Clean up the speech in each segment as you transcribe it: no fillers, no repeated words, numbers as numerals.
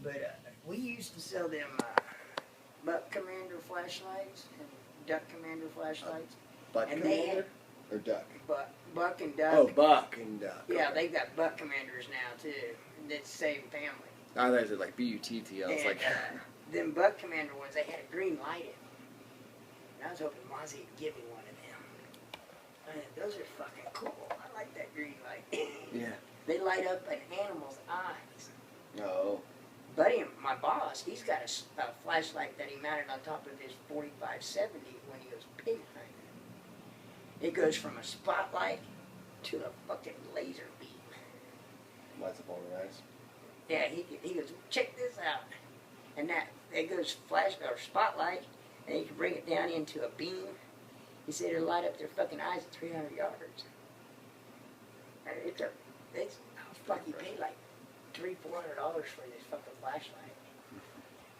But we used to sell them Buck Commander flashlights and Duck Commander flashlights. Buck and Commander or Duck? Buck and Duck. Oh, Buck and Duck. Yeah, okay. they've got Buck Commanders now too. It's the same family. I thought it was like B-U-T-T. I was like... them Buck Commander ones, they had a green light in them. And I was hoping Mozzie would give me one of them. Man, those are fucking cool. I like that green light. Yeah. They light up an animal's eyes. Oh. Buddy, my boss, he's got a flashlight that he mounted on top of his 4570 when he goes pig hunting. It goes from a spotlight to a fucking laser beam. Lights up all the eyes. Yeah, he goes, check this out. And that, it goes flash or spotlight, and you can bring it down into a beam. He said it'll light up their fucking eyes at 300 yards. And fuck, you pay like $300-400 for this fucking flashlight.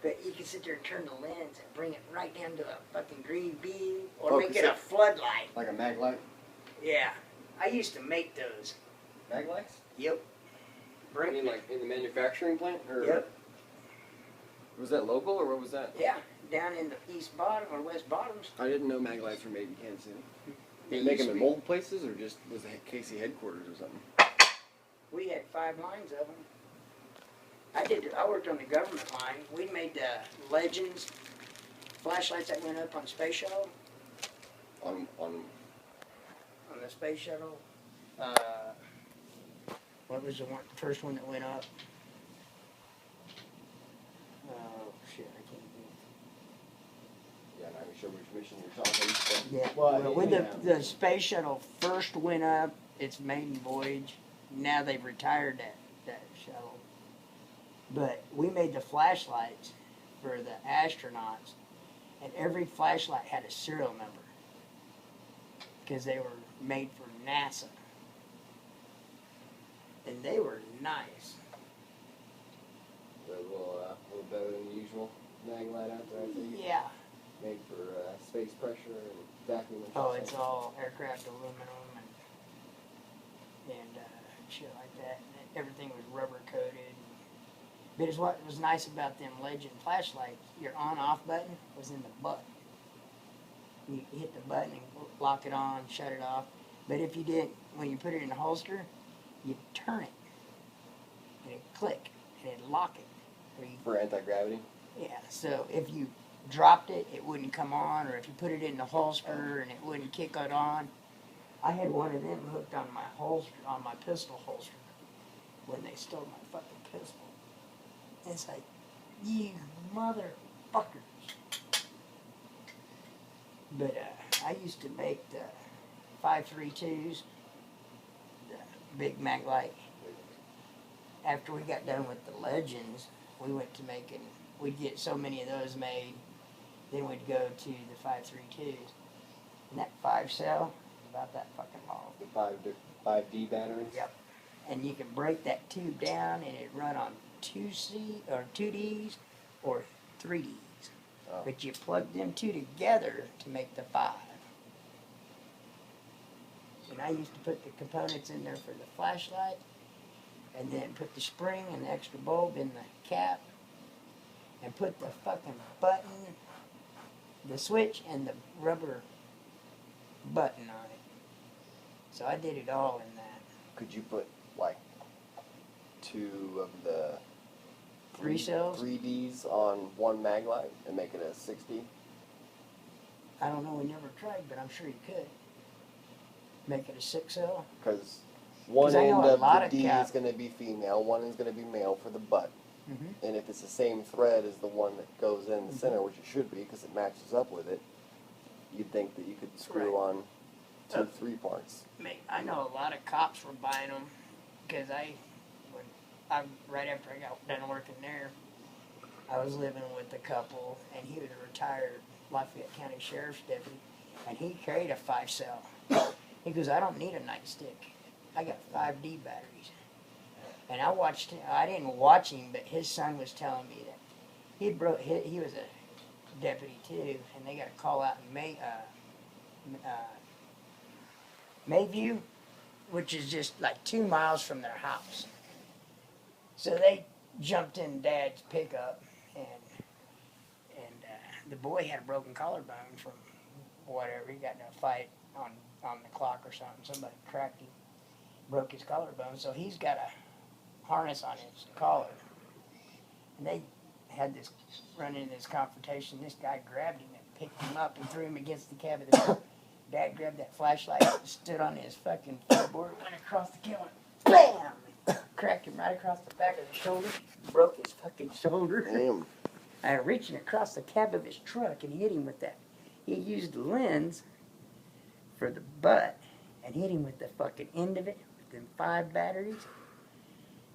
But you can sit there and turn the lens and bring it right down to a fucking green beam, or make it a floodlight. Like a mag light? Yeah, I used to make those. Mag lights? Yep. I mean, like in the manufacturing plant? Or Yep. Was that local, or what was that? Yeah, down in the east bottom or west bottoms. I didn't know mag lights were made in Kansas City. They Did they make used them to in be. multiple places, or just was it Casey headquarters or something? We had 5 lines of them. I worked on the government line. We made the Legends flashlights that went up on space shuttle. On On the space shuttle. What was the first one that went up? Oh shit, I can't think. Yeah, I'm not even sure which mission you're talking about. Yeah. Well, When yeah. the space shuttle first went up, its maiden voyage. Now they've retired that shuttle. But we made the flashlights for the astronauts, and every flashlight had a serial number because they were made for NASA. And they were nice. A little better than the usual mag light out there, I think. Yeah. Made for space pressure and vacuum. And Oh, stuff. it's all aircraft aluminum and shit like that. And everything was rubber coated. But it's what was nice about them Legend flashlights. Your on-off button was in the button. You hit the button and lock it on, shut it off. But if you didn't, when you put it in the holster, you turn it and it'd click and it'd lock it. For anti-gravity? Yeah, so if you dropped it, it wouldn't come on, or if you put it in the holster and it wouldn't kick it on. I had one of them hooked on my holster, on my pistol holster, when they stole my fucking pistol. And it's like, you motherfuckers. But I used to make the 5.32s, the big mag light. After we got done with the Legends, we went to making, we'd get so many of those made, then we'd go to the 5.32s. And that 5 cell, about that fucking long. The 5D batteries? Yep. And you can break that tube down and it run on 2Ds or 3Ds. Oh. But you plug them two together to make the 5. And I used to put the components in there for the flashlight, and then put the spring and the extra bulb in the cap, and put the fucking button, the switch, and the rubber button on it. So I did it all in that. Could you put like 2 of the 3 cells? 3Ds on one mag light and make it a 6D? I don't know, we never tried, but I'm sure you could. Make it a 6 cell. Because one I know end a of lot the of D is going to be female, one is going to be male for the butt. Mm-hmm. And if it's the same thread as the one that goes in the center, which it should be because it matches up with it, you'd think that you could screw Right. on 2, 3 parts. I know a lot of cops were buying them because right after I got done working there, I was living with a couple, and he was a retired Lafayette County Sheriff's deputy, and he carried a 5 cell. He goes, I don't need a nightstick. I got 5D batteries. And I watched him. I didn't watch him, but his son was telling me that he was a deputy too, and they got a call out in Mayview, which is just like 2 miles from their house. So jumped in Dad's pickup, and the boy had a broken collarbone from whatever. He got in a fight on the clock or something. Somebody cracked him, broke his collarbone, so he's got a harness on his collar. And they had this run in this confrontation. This guy grabbed him and picked him up and threw him against the cab of the car. Dad grabbed that flashlight, stood on his fucking footboard, went across the killer, bam! Cracked him right across the back of the shoulder, broke his fucking shoulder. Damn. I reaching across the cab of his truck and hit him with that. He used the lens for the butt and hit him with the fucking end of it with them 5 batteries.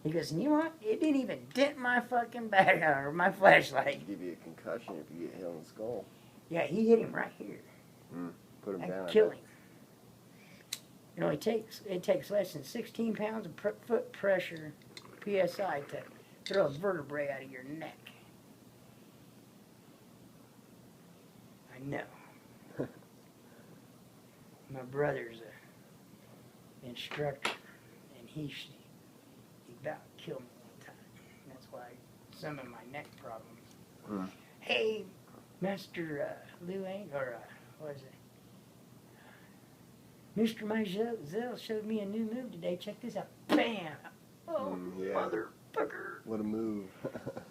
He goes, you know what? It didn't even dent my fucking battery or my flashlight. Give you a concussion if you get hit on the skull. Yeah, he hit him right here. Put him down. Kill him. You know, it takes less than 16 pounds of foot pressure, PSI, to throw a vertebrae out of your neck. I know. My brother's a instructor, and he about killed me one time. That's why some of my neck problems. Hey, Mr. Luane, or what is it? Mr. Mizell showed me a new move today. Check this out. Bam! Oh, yeah. motherfucker. What a move.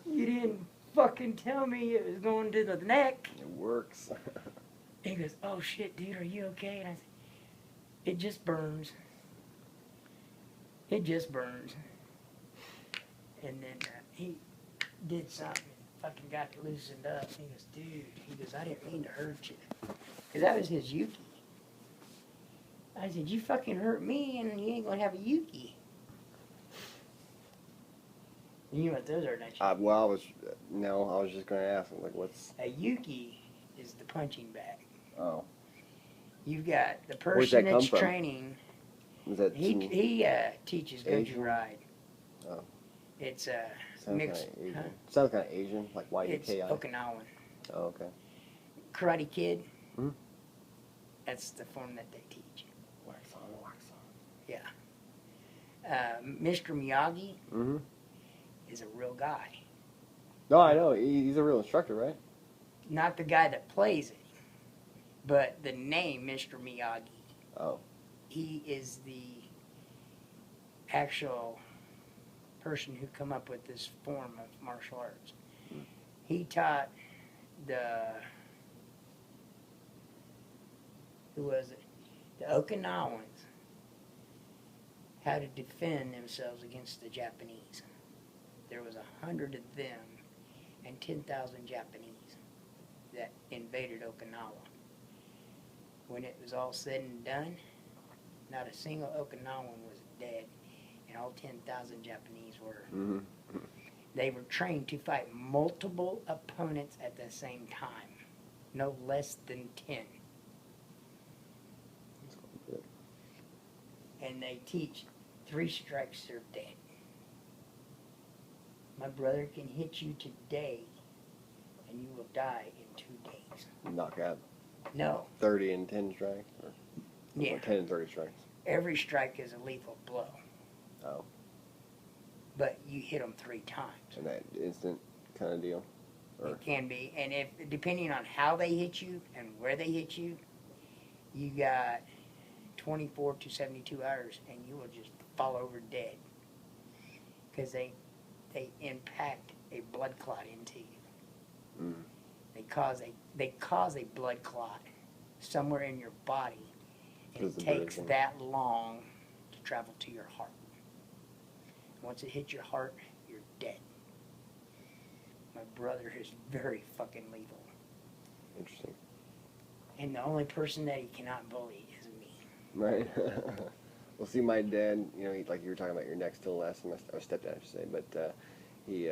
You didn't fucking tell me it was going to the neck. It works. He goes, oh shit, dude, are you okay? And I said, it just burns. It just burns. And then he did something and fucking got it loosened up. He goes, dude, I didn't mean to hurt you. Because that was his Yuki. I said, you fucking hurt me and you ain't going to have a Yuki. You know what those are, don't you? Well, I was just going to ask him, like, what's... A Yuki is the punching bag. Oh. You've got the Where's that person come that's from? training. Is that He teaches Asian? Goju Ride. Oh. It's Sounds mixed. kind of Asian. Huh? Sounds kind of Asian, like It's YUKI. Okinawan. Oh, okay. Karate Kid. Hmm? That's the form that they teach. Wax on, wax on. Yeah. Mr. Miyagi Mm-hmm. is a real guy. No, I know. He's a real instructor, right? Not the guy that plays it, but the name Mr. Miyagi. Oh. He is the actual person who come up with this form of martial arts. He taught who was it? The Okinawans how to defend themselves against the Japanese. There was 100 of them and 10,000 Japanese that invaded Okinawa. When it was all said and done, not a single Okinawan was dead, and all 10,000 Japanese were. Mm-hmm. They were trained to fight multiple opponents at the same time, no less than 10. Good. And they teach 3 strikes, they're dead. My brother can hit you today, and you will die in 2 days. Knock out No. 30 and 10 strikes? Or Yeah. 10 and 30 strikes? Every strike is a lethal blow. Oh. But you hit them 3 times. And that instant kind of deal? Or? It can be. And if depending on how they hit you and where they hit you, you got 24 to 72 hours and you will just fall over dead. Because they impact a blood clot into you. Mm. They cause a blood clot somewhere in your body. And it takes breathing. that long to travel to your heart. Once it hits your heart, you're dead. My brother is very fucking lethal. Interesting. And the only person that he cannot bully is me. Right. Well, see, my dad, you know, like you were talking about your next to last, or stepdad, I should say, but he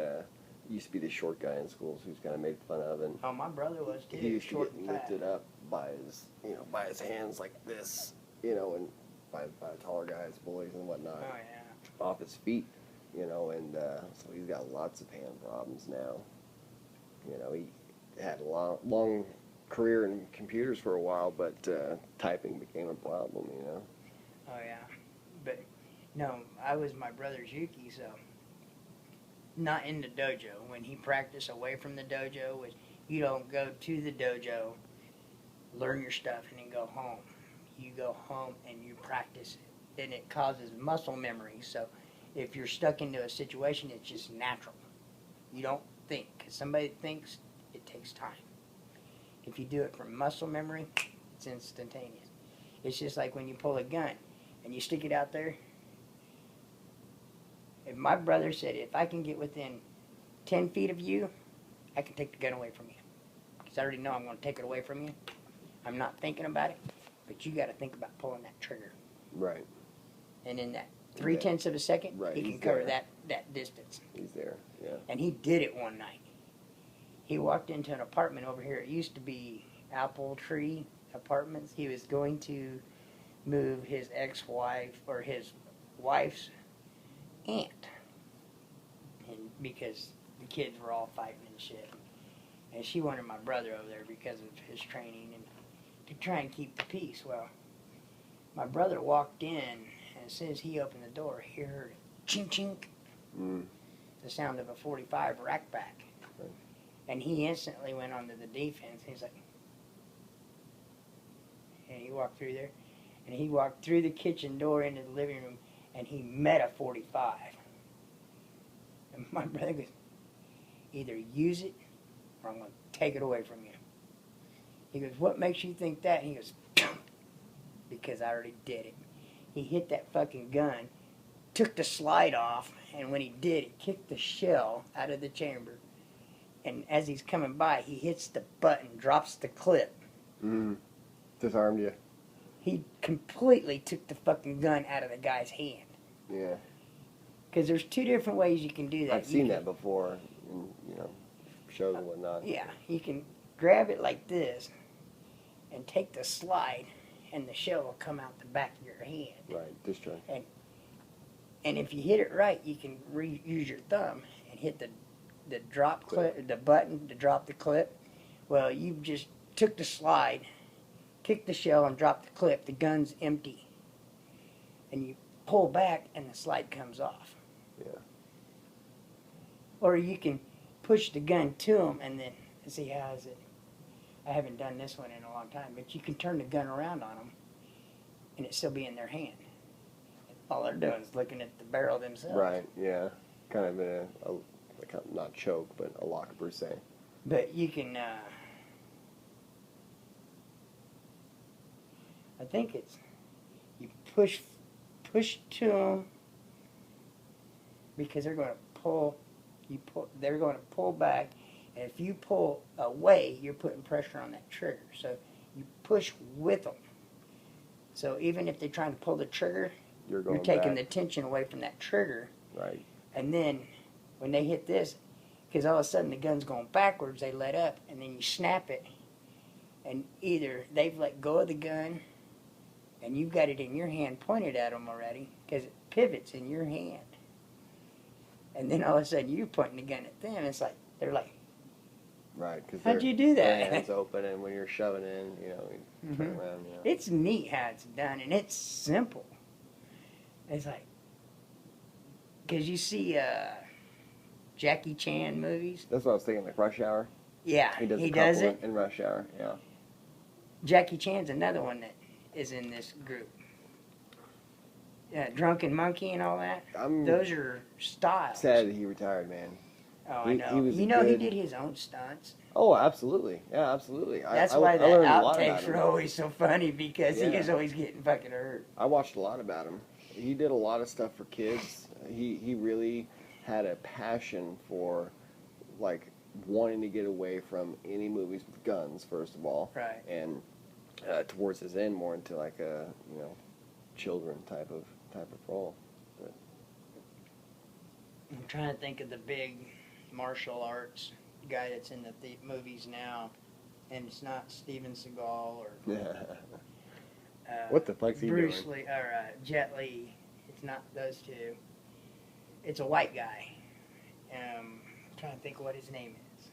used to be the short guy in schools who's kind of made fun of, and Oh, my brother was too. he used to Short get and fat. lifted up by his hands like this, you know, and by taller guys, bullies and whatnot, Oh, yeah. off his feet, you know, and so he's got lots of hand problems now. You know, he had a long career in computers for a while, but typing became a problem, you know. Oh, yeah. But, no, I was my brother's Yuki, so not in the dojo. When he practiced away from the dojo, was you don't go to the dojo, learn your stuff, and then go home. You go home and you practice it. Then it causes muscle memory. So if you're stuck into a situation, it's just natural. You don't think. Because somebody thinks, it takes time. If you do it from muscle memory, it's instantaneous. It's just like when you pull a gun and you stick it out there. If my brother said, if I can get within 10 feet of you, I can take the gun away from you. Because I already know I'm going to take it away from you. I'm not thinking about it, but you got to think about pulling that trigger. Right. And in that 3/10 of a second, right. he can cover that distance. He's there, yeah. And he did it one night. He walked into an apartment over here. It used to be Apple Tree Apartments. He was going to move his ex-wife or his wife's aunt, and because the kids were all fighting and shit, and she wanted my brother over there because of his training and to try and keep the peace. Well, my brother walked in, and as soon as he opened the door, he heard chink chink, the sound of a 45 rack back, and he instantly went onto the defense. He's like, and he walked through there, and he walked through the kitchen door into the living room, and he met a 45. And my brother goes, either use it or I'm going to take it away from you. He goes, what makes you think that? And he goes, because I already did it. He hit that fucking gun, took the slide off, and when he did, it kicked the shell out of the chamber. And as he's coming by, he hits the button, drops the clip. Disarmed you. He completely took the fucking gun out of the guy's hand. Yeah. Because there's two different ways you can do that. I've seen that before in, shows and whatnot. Yeah, you can grab it like this and take the slide, and the shell will come out the back of your hand. Right, discharge. And if you hit it right, you can use your thumb and hit the drop clip, the button to drop the clip. Well, you just took the slide, kicked the shell, and dropped the clip. The gun's empty. And you pull back, and the slide comes off. Yeah. Or you can push the gun to them, and then see how is it. I haven't done this one in a long time, but you can turn the gun around on them, and it still be in their hand. All they're doing is looking at the barrel themselves. Right. Yeah. Kind of in a not choke, but a lock per se. But you can. I think it's you push to them because they're going to pull. They're going to pull back, and if you pull away, you're putting pressure on that trigger. So you push with them. So even if they're trying to pull the trigger, you're taking the tension away from that trigger. Right. And then when they hit this, because all of a sudden the gun's going backwards, they let up, and then you snap it, and either they've let go of the gun, and you've got it in your hand pointed at them already, because it pivots in your hand. And then all of a sudden you're pointing the gun at them. It's like, they're like, right, because how'd you do that? Their hands open, and when you're shoving in, you turn around. It's neat how it's done, and it's simple. It's like, because you see Jackie Chan movies. That's what I was thinking, like Rush Hour. Yeah, he does it in Rush Hour. Yeah. Jackie Chan's another one that is in this group. Drunken Monkey and all that. Those are styles. Sad that he retired, man. Oh, I know. He did his own stunts. Oh, absolutely. Yeah, absolutely. That's why the outtakes were always so funny, because he was always getting fucking hurt. I watched a lot about him. He did a lot of stuff for kids. He really had a passion for, like, wanting to get away from any movies with guns, first of all. Right. And towards his end, more into like a children type of role. But I'm trying to think of the big martial arts guy that's in the movies now, and it's not Steven Seagal or what the fuck's he doing? Bruce Lee or Jet Li. It's not those two. It's a white guy. I'm trying to think what his name is.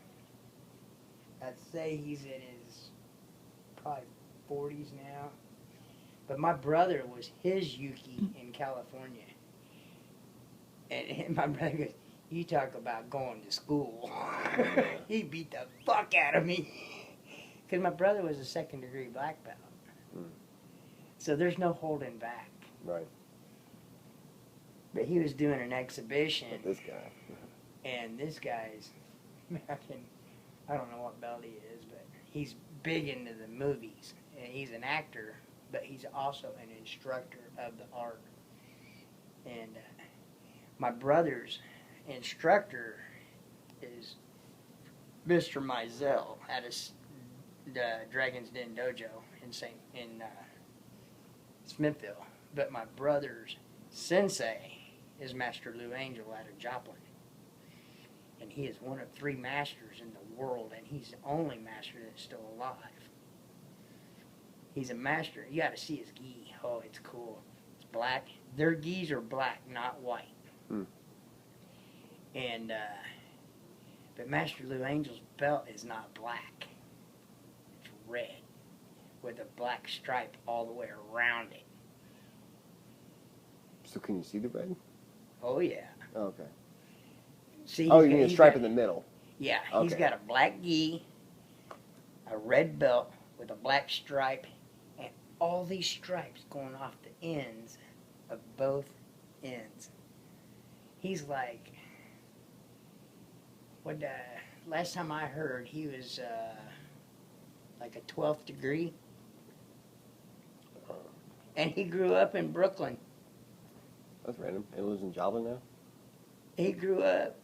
I'd say he's in his probably 40s now. But my brother was his Yuki in California. And my brother goes, You talk about going to school. He beat the fuck out of me. Because my brother was a second-degree black belt. Mm. So there's no holding back. Right. But he was doing an exhibition. But this guy. And this guy's, I don't know what belt he is, but he's big into the movies. And he's an actor, but he's also an instructor of the art. And my brother's instructor is Mr. Mizell at the Dragon's Den Dojo in Smithville. But my brother's sensei is Master Lou Angel out of Joplin. And he is one of 3 masters in the world, and he's the only master that's still alive. He's a master. You got to see his gi. Oh, it's cool. It's black. Their gis are black, not white. Hmm. And but Master Lou Angel's belt is not black. It's red with a black stripe all the way around it. So can you see the red? Oh yeah. Okay. See, Oh, you mean a stripe in the middle? Yeah, Okay. he's got a black gi, a red belt with a black stripe, and all these stripes going off the ends of both ends. He's like, last time I heard, he was like a 12th degree. And he grew up in Brooklyn. That's random. He lives in Joplin now? He grew up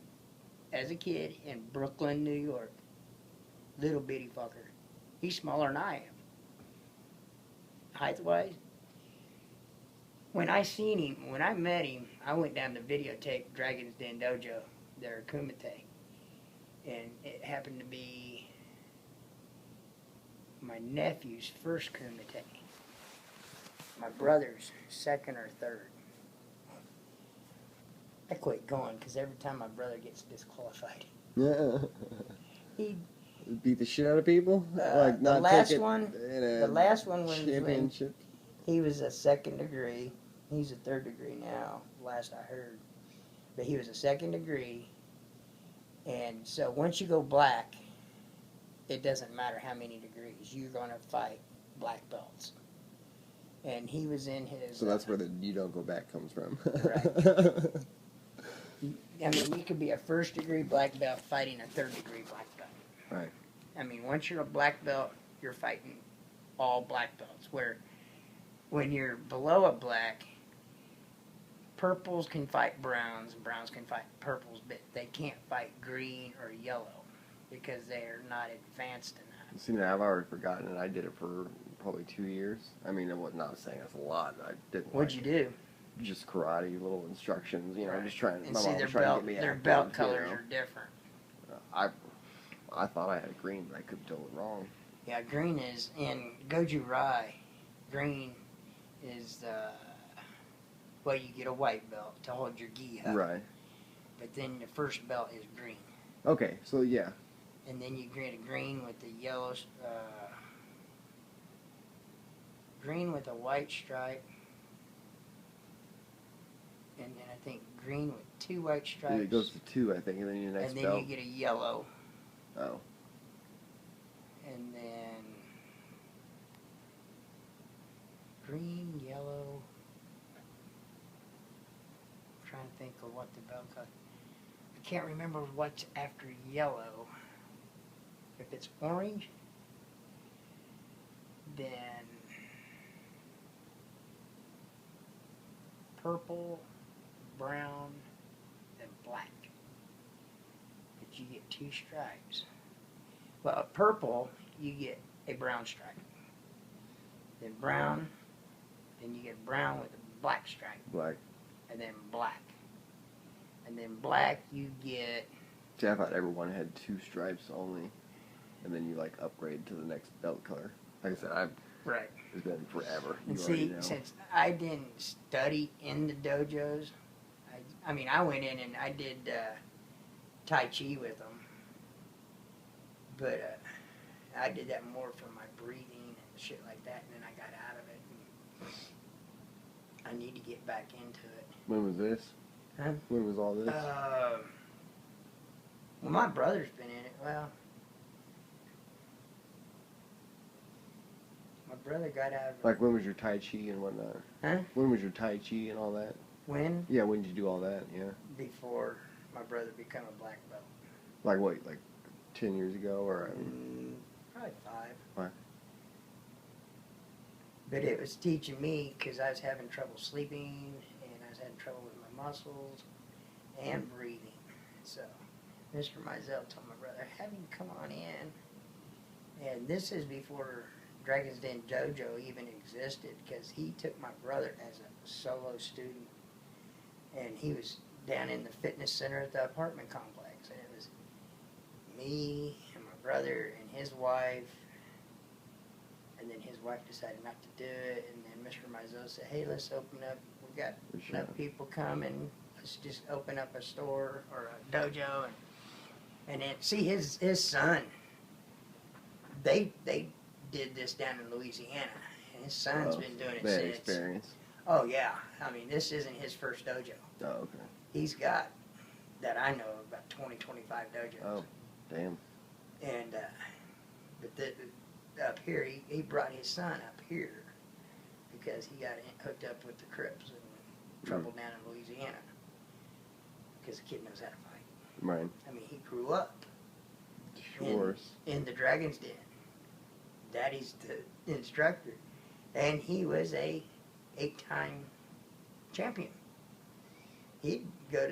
as a kid in Brooklyn, New York. Little bitty fucker. He's smaller than I am. Height-wise. When I met him, I went down to videotape Dragon's Den Dojo there at Kumite. And it happened to be my nephew's first Kumite. My brother's second or third. I quit going because every time my brother gets disqualified, Yeah. he Beat the shit out of people? Like the not last take it one. in a The last one was when championship? he was a second degree. He's a third degree now, last I heard. But he was a second degree. And so once you go black, it doesn't matter how many degrees. You're going to fight black belts. And he was in his... So that's where the "you don't go back" comes from. Right. I mean, you could be a first degree black belt fighting a third degree black belt. Right. I mean, once you're a black belt, you're fighting all black belts. Where when you're below a black, purples can fight browns, and browns can fight purples, but they can't fight green or yellow because they're not advanced enough. See, now I've already forgotten it. I did it for probably 2 years. I mean, I was not saying that's a lot. I didn't. What'd you do? Just karate, little instructions. You know, Right. just trying. And my see, mom their was trying to belt, get me their active, belt you colors know. are different. I thought I had a green, but I could be totally wrong. Yeah, green is in Goju Rai. Green is well, you get a white belt to hold your gi up. Right. But then the first belt is green, Okay, so yeah. and then you get a green with the yellow, green with a white stripe, and then I think green with 2 white stripes. It goes to 2, I think, and then your next and then belt. you get a yellow, Oh. and then green, yellow. I'm trying to think of what the belt color. I can't remember what's after yellow. If it's orange, then purple, brown, and black. But you get 2 stripes. Well, purple, you get a brown stripe. Then brown, then you get brown with a black stripe. Black. And then black. And then black, you get... See, I thought everyone had 2 stripes only, and then you like upgrade to the next belt color. Like I said, Right. it's been forever. And You already see, know. since I didn't study in the dojos, I mean, I went in and I did Tai Chi with them. But I did that more for my breathing and shit like that, and then I got out of it. And I need to get back into it. When was this? Huh? When was all this? my brother's been in it. Well, my brother got out of it. Like, when was your Tai Chi and whatnot? Huh? When was your Tai Chi and all that? When? Yeah, when did you do all that? Yeah. Before my brother became a black belt. Like what? Like 10 years ago, or? Probably 5. Why? But it was teaching me because I was having trouble sleeping and I was having trouble with my muscles and breathing. So Mr. Mizell told my brother, have him come on in. And this is before Dragon's Den Dojo even existed, because he took my brother as a solo student. And he was down in the fitness center at the apartment complex. And it was me and my brother and his wife. And then his wife decided not to do it. And then Mr. Mizell said, hey, let's open up. We got enough people coming. Let's just open up a store or a dojo. And then, see, his son, they did this down in Louisiana. And his son's been doing it bad since. Experience. Oh, yeah. I mean, this isn't his first dojo. Oh, okay. He's got, that I know of, about 20, 25 dojos. Oh, damn. And, but up here, he brought his son up here because he got hooked up with the Crips and trouble down in Louisiana because the kid knows how to fight. Right. I mean, he grew up Sure. in the Dragon's Den. Daddy's the instructor. And he was a 8-time champion. He'd go to